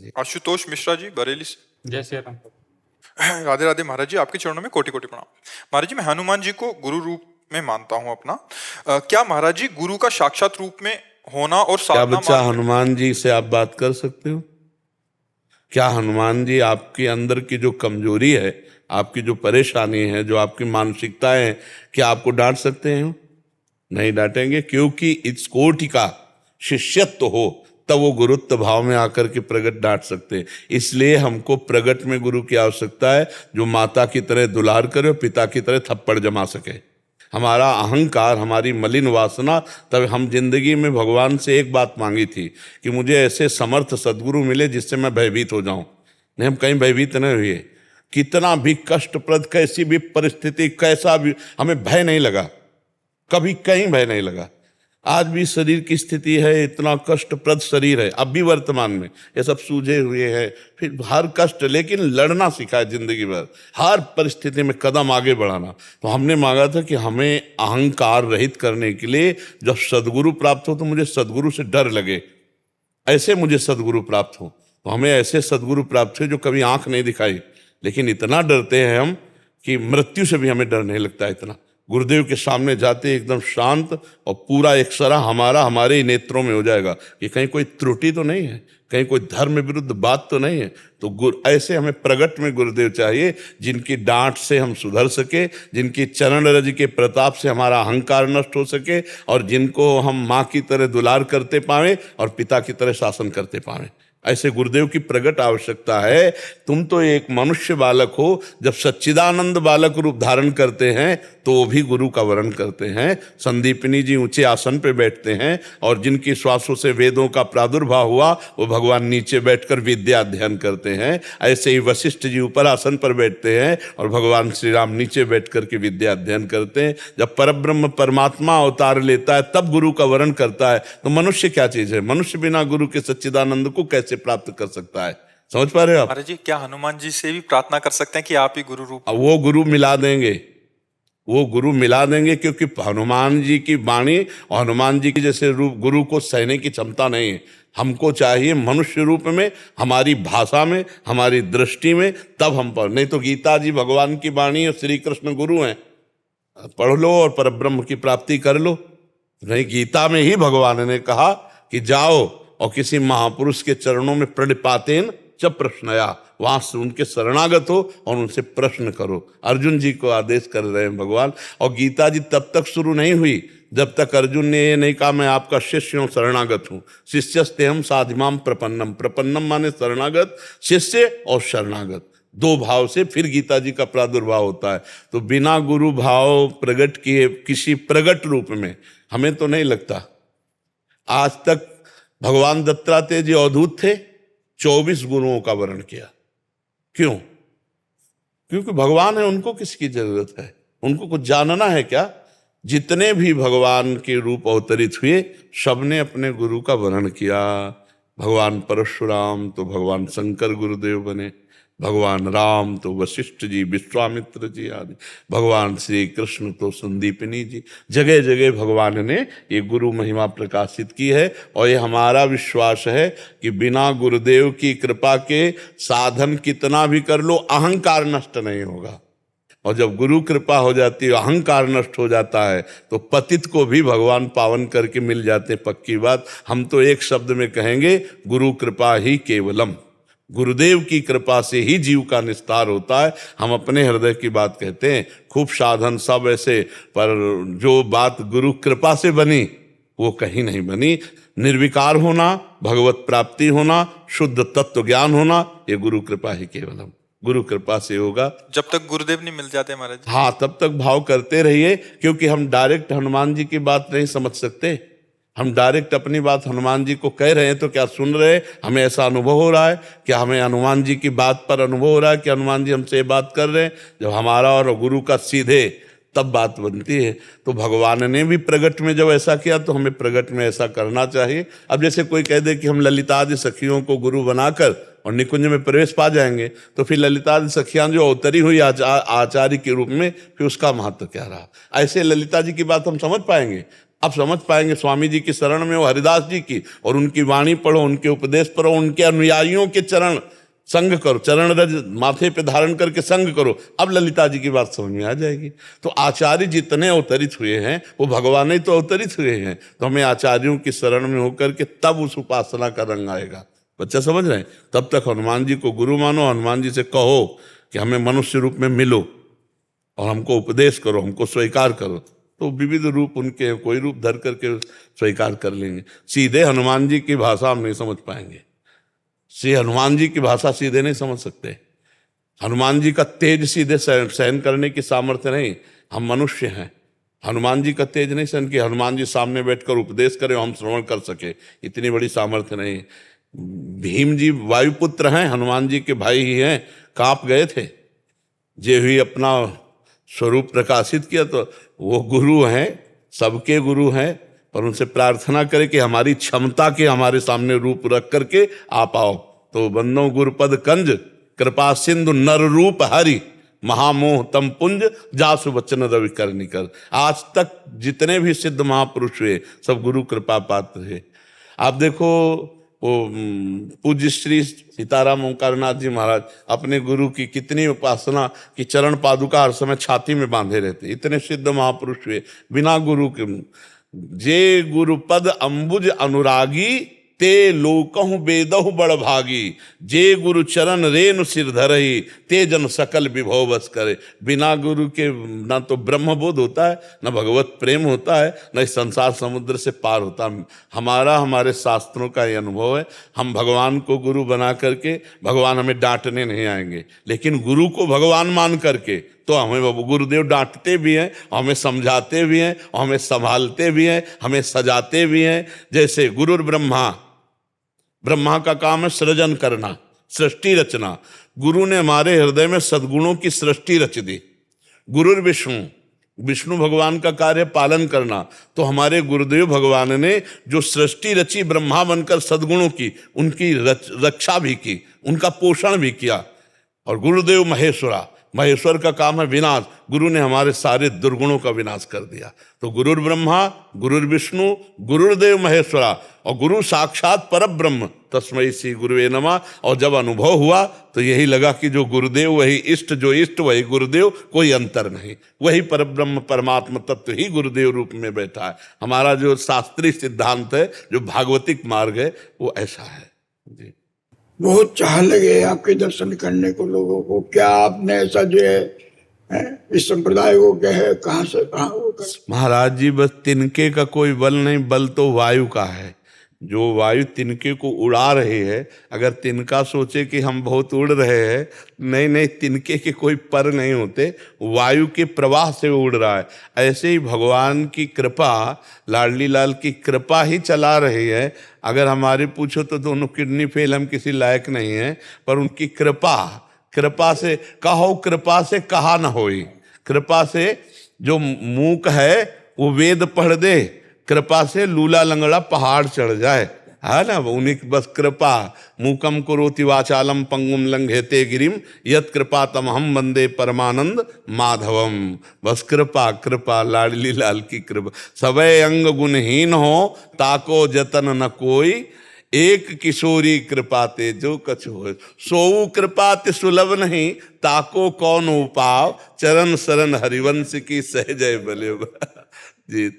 जी। आशुतोष मिश्रा जी, बरेली से। जय श्री राम। राधे राधे महाराज जी, आपके चरणों में कोटि कोटि प्रणाम। महाराज जी, मैं हनुमान जी को गुरु रूप में मानता हूँ अपना। क्या महाराज जी गुरु का साक्षात रूप में होना और क्या साधना बच्चा मार्ग में... हनुमान जी से आप बात कर सकते हो? क्या हनुमान जी आपके अंदर की जो कमजोरी है, आपकी जो परेशानी है, जो आपकी मानसिकताएं हैं, क्या आपको डांट सकते हैं? नहीं डांटेंगे, क्योंकि इस कोटि का शिष्यत्व हो तब वो गुरुत्व भाव में आकर के प्रगट डांट सकते हैं। इसलिए हमको प्रगट में गुरु की आवश्यकता है, जो माता की तरह दुलार करे और पिता की तरह थप्पड़ जमा सके। हमारा अहंकार, हमारी मलिन वासना, तब हम जिंदगी में भगवान से एक बात मांगी थी कि मुझे ऐसे समर्थ सदगुरु मिले जिससे मैं भयभीत हो जाऊं। नहीं, हम कहीं भयभीत नहीं हुए। कितना भी कष्टप्रद, कैसी भी परिस्थिति, कैसा भी, हमें भय नहीं लगा, कभी कहीं भय नहीं लगा। आज भी शरीर की स्थिति है, इतना कष्टप्रद शरीर है, अब भी वर्तमान में ये सब सूझे हुए हैं, फिर हर कष्ट, लेकिन लड़ना सीखा है जिंदगी भर, हर परिस्थिति में कदम आगे बढ़ाना। तो हमने मांगा था कि हमें अहंकार रहित करने के लिए जब सदगुरु प्राप्त हो तो मुझे सदगुरु से डर लगे, ऐसे मुझे सदगुरु प्राप्त हो। तो हमें ऐसे सदगुरु प्राप्त हुए जो कभी आंख नहीं दिखाई, लेकिन इतना डरते हैं हम कि मृत्यु से भी हमें डर नहीं लगता। इतना गुरुदेव के सामने जाते एकदम शांत, और पूरा एक सरा हमारा हमारे ही नेत्रों में हो जाएगा कि कहीं कोई त्रुटि तो नहीं है, कहीं कोई धर्म विरुद्ध बात तो नहीं है। तो ऐसे हमें प्रगट में गुरुदेव चाहिए, जिनकी डांट से हम सुधर सके, जिनकी चरण रज के प्रताप से हमारा अहंकार नष्ट हो सके, और जिनको हम माँ की तरह दुलार करते पाएं और पिता की तरह शासन करते पाएं। ऐसे गुरुदेव की प्रगट आवश्यकता है। तुम तो एक मनुष्य बालक हो, जब सच्चिदानंद बालक रूप धारण करते हैं तो वो भी गुरु का वर्ण करते हैं। संदीपनी जी ऊंचे आसन पे बैठते हैं, और जिनकी श्वासों से वेदों का प्रादुर्भाव हुआ वो भगवान नीचे बैठकर विद्या अध्ययन करते हैं। ऐसे ही वशिष्ठ जी ऊपर आसन पर बैठते हैं और भगवान श्री राम नीचे बैठ करके विद्या अध्ययन करते हैं। जब परब्रह्म परमात्मा अवतार लेता है तब गुरु का वर्ण करता है। तो मनुष्य क्या चीज है? मनुष्य बिना गुरु के सच्चिदानंद को कैसे प्राप्त कर सकता है? समझ पा रहे हो आप? महाराज जी, क्या हनुमान जी से भी प्रार्थना कर सकते हैं कि आप ही गुरु रूप? वो गुरु मिला देंगे, वो गुरु मिला देंगे, क्योंकि हनुमान जी की वाणी और हनुमान जी की जैसे रूप गुरु को सहने की क्षमता नहीं है। हमको चाहिए मनुष्य रूप में, हमारी भाषा में, हमारी दृष्टि में, तब हम पढ़। नहीं तो गीता जी भगवान की वाणी और श्री कृष्ण गुरु हैं, पढ़ लो और परब्रह्म की प्राप्ति कर लो। नहीं, गीता में ही भगवान ने कहा कि जाओ और किसी महापुरुष के चरणों में प्रणिपातेन च प्रश्नया, वहां से उनके शरणागत हो और उनसे प्रश्न करो। अर्जुन जी को आदेश कर रहे हैं भगवान। और गीता जी तब तक शुरू नहीं हुई जब तक अर्जुन ने ये नहीं कहा मैं आपका शिष्य हूं, शरणागत हूं। शिष्यस्तेहम साधिमाम प्रपन्नम, प्रपन्नम माने शरणागत, शिष्य और शरणागत दो भाव से फिर गीता जी का प्रादुर्भाव होता है। तो बिना गुरु भाव प्रगट किए किसी प्रगट रूप में हमें तो नहीं लगता। आज तक भगवान दत्तात्रेय जी अवधूत थे, 24 गुरुओं का वर्ण किया। क्यों? क्योंकि भगवान है, उनको किसकी जरूरत है? उनको कुछ जानना है क्या? जितने भी भगवान के रूप अवतरित हुए सबने अपने गुरु का वर्ण किया। भगवान परशुराम तो भगवान शंकर गुरुदेव बने, भगवान राम तो वशिष्ठ जी, विश्वामित्र जी आदि, भगवान श्री कृष्ण तो संदीपनी जी। जगह जगह भगवान ने ये गुरु महिमा प्रकाशित की है। और ये हमारा विश्वास है कि बिना गुरुदेव की कृपा के साधन कितना भी कर लो, अहंकार नष्ट नहीं होगा। और जब गुरु कृपा हो जाती है, अहंकार नष्ट हो जाता है, तो पतित को भी भगवान पावन करके मिल जाते। पक्की बात। हम तो एक शब्द में कहेंगे, गुरु कृपा ही केवलम। गुरुदेव की कृपा से ही जीव का निस्तार होता है। हम अपने हृदय की बात कहते हैं, खूब साधन सब ऐसे, पर जो बात गुरु कृपा से बनी वो कहीं नहीं बनी। निर्विकार होना, भगवत प्राप्ति होना, शुद्ध तत्व ज्ञान होना, ये गुरु कृपा ही केवलम। गुरु कृपा से होगा। जब तक गुरुदेव नहीं मिल जाते महाराज। हाँ, तब तक भाव करते रहिए, क्योंकि हम डायरेक्ट हनुमान जी की बात नहीं समझ सकते। हम डायरेक्ट अपनी बात हनुमान जी को कह रहे हैं तो क्या सुन रहे हैं? हमें ऐसा अनुभव हो रहा है? क्या हमें हनुमान जी की बात पर अनुभव हो रहा है कि हनुमान जी हमसे ये बात कर रहे हैं? जब हमारा और गुरु का सीधे तब बात बनती है। तो भगवान ने भी प्रगट में जब ऐसा किया तो हमें प्रगट में ऐसा करना चाहिए। अब जैसे कोई कह दे कि हम ललितादि सखियों को गुरु बनाकर और निकुंज में प्रवेश पा जाएंगे, तो फिर ललितादि सखियां जो अवतरी हुई आचार्य के रूप में, फिर उसका महत्व क्या रहा? ऐसे ललिता जी की बात हम समझ पाएंगे? आप समझ पाएंगे। स्वामी जी की शरण में हो, हरिदास जी की, और उनकी वाणी पढ़ो, उनके उपदेश पढ़ो, उनके अनुयायियों के चरण संग करो, चरण रज माथे पे धारण करके संग करो, अब ललिता जी की बात समझ में आ जाएगी। तो आचार्य जितने अवतरित हुए हैं वो भगवान ही तो अवतरित हुए हैं। तो हमें आचार्यों की शरण में होकर के तब उस उपासना का रंग आएगा। बच्चा समझ रहे हैं? तब तक हनुमान जी को गुरु मानो, हनुमान जी से कहो कि हमें मनुष्य रूप में मिलो और हमको उपदेश करो, हमको स्वीकार करो। तो विविध रूप उनके, कोई रूप धर करके स्वीकार कर लेंगे। सीधे हनुमान जी की भाषा हम नहीं समझ पाएंगे, हनुमान जी की भाषा सीधे नहीं समझ सकते। हनुमान जी का तेज सीधे सहन करने की सामर्थ्य नहीं, हम मनुष्य हैं। हनुमान जी का तेज नहीं सहन किया, हनुमान जी सामने बैठकर उपदेश करें हम श्रवण कर सके, इतनी बड़ी सामर्थ्य नहीं। भीम जी वायुपुत्र हैं, हनुमान जी के भाई ही हैं, कांप गए थे। जे भी अपना स्वरूप प्रकाशित किया, तो वो गुरु हैं, सबके गुरु हैं, पर उनसे प्रार्थना करें कि हमारी क्षमता के हमारे सामने रूप रख करके आप आओ। तो बंदो गुरुपद कंज कृपा सिंधु नर रूप हरि महामोह तम पुंज जासु वचन रवि कर निकर। आज तक जितने भी सिद्ध महापुरुष हुए सब गुरु कृपा पात्र है। आप देखो वो पूज्य श्री सीताराम ओंकारनाथ जी महाराज अपने गुरु की कितनी उपासना की, चरण पादुका हर समय छाती में बांधे रहते, इतने सिद्ध महापुरुष हुए बिना गुरु के। जे गुरुपद अंबुज अनुरागी ते लोकहु बेदहु बड़ भागी। जे गुरु चरण रेणु सिर धरही ते जन सकल विभव बस करे। बिना गुरु के ना तो ब्रह्म बोध होता है, ना भगवत प्रेम होता है, ना इस संसार समुद्र से पार होता। हमारे शास्त्रों का ये अनुभव है। हम भगवान को गुरु बना करके, भगवान हमें डांटने नहीं आएंगे, लेकिन गुरु को भगवान मान करके तो हमें गुरुदेव डांटते भी हैं, हमें समझाते भी हैं, हमें संभालते भी हैं, हमें सजाते भी हैं। जैसे गुरुर ब्रह्मा, ब्रह्मा का काम है सृजन करना, सृष्टि रचना। गुरु ने हमारे हृदय में सद्गुणों की सृष्टि रच दी। गुरुर विष्णु, विष्णु भगवान का कार्य पालन करना। तो हमारे गुरुदेव भगवान ने जो सृष्टि रची ब्रह्मा बनकर सद्गुणों की, उनकी रक्षा भी की, उनका पोषण भी किया। और गुरुदेव महेश्वरा, महेश्वर का काम है विनाश। गुरु ने हमारे सारे दुर्गुणों का विनाश कर दिया। तो गुरुर ब्रह्मा, गुरुर विष्णु, गुरुदेव महेश्वरा, और गुरु साक्षात परब्रह्म तस्मै श्री गुरुवे नमः। और जब अनुभव हुआ तो यही लगा कि जो गुरुदेव वही इष्ट, जो इष्ट वही गुरुदेव, कोई अंतर नहीं। वही परब्रह्म परमात्मा तत्व ही गुरुदेव रूप में बैठा है। हमारा जो शास्त्रीय सिद्धांत है, जो भागवतिक मार्ग है, वो ऐसा है जी। बहुत चाह लगे आपके दर्शन करने को लोगों को। क्या आपने ऐसा जो है इस संप्रदाय को क्या है, कहाँ से कहाँ वो महाराज जी, बस तिनके का कोई बल नहीं, बल तो वायु का है। जो वायु तिनके को उड़ा रही है, अगर तिनका सोचे कि हम बहुत उड़ रहे हैं, नहीं नहीं, तिनके के कोई पर नहीं होते, वायु के प्रवाह से उड़ रहा है। ऐसे ही भगवान की कृपा, लाडली लाल की कृपा ही चला रही है। अगर हमारे पूछो तो दोनों किडनी फेल, हम किसी लायक नहीं हैं, पर उनकी कृपा से कहो, कृपा से कहा न होई। कृपा से जो मूक है वो वेद पढ़ दे, कृपा से लूला लंगड़ा पहाड़ चढ़ जाए, है ना। उन्हीं की बस कृपा। मूकम करोति वाचालम पंगुम लंघेते गिरिम यत कृपा तमहम वंदे परमानंद माधवम। बस कृपा, लाडली लाल की कृपा। सबे अंग गुणहीन हो ताको जतन न कोई, एक किशोरी कृपाते जो कछु हो। सोऊ कृपाते सुलभ नहीं ताको कौन उपाव, चरण शरण हरिवंश की सहजय बले जी।